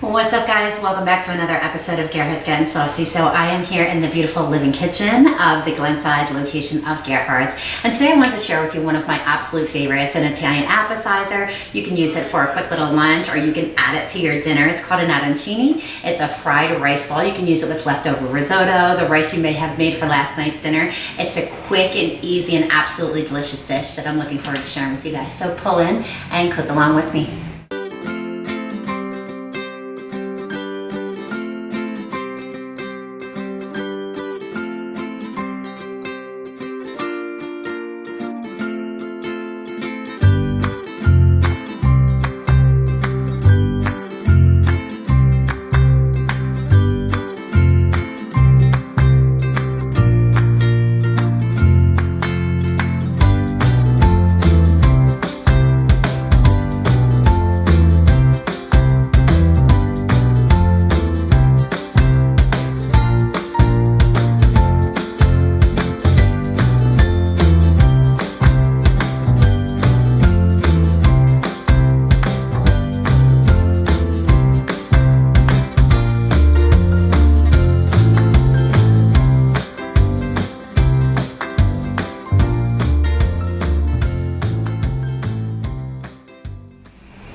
What's up, guys? Welcome back to another episode of Gerhardt's Getting Saucy. So I am here in the beautiful living kitchen of the Glenside location of Gerhardt's, and today I wanted to share with you one of my absolute favorites, an Italian appetizer. You can use it for a quick little lunch, or you can add it to your dinner. It's called an Arancini. It's a fried rice ball. You can use it with leftover risotto, the rice you may have made for last night's dinner. It's a quick and easy and absolutely delicious dish that I'm looking forward to sharing with you guys. So pull in and cook along with me.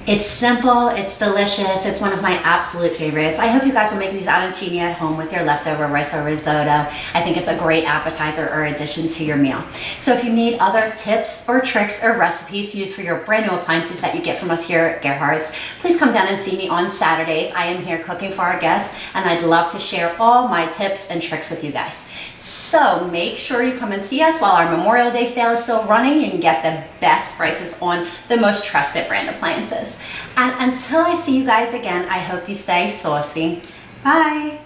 It's simple, it's delicious, it's one of my absolute favorites. I hope you guys will make these arancini at home with your leftover rice or risotto. I think it's a great appetizer or addition to your meal. So if you need other tips or tricks or recipes to use for your brand new appliances that you get from us here at Gerhardt's, please come down and see me on Saturdays. I am here cooking for our guests, and I'd love to share all my tips and tricks with you guys. So make sure you come and see us while our Memorial Day sale is still running. You can get the best prices on the most trusted brand appliances. And until I see you guys again, I hope you stay saucy. Bye.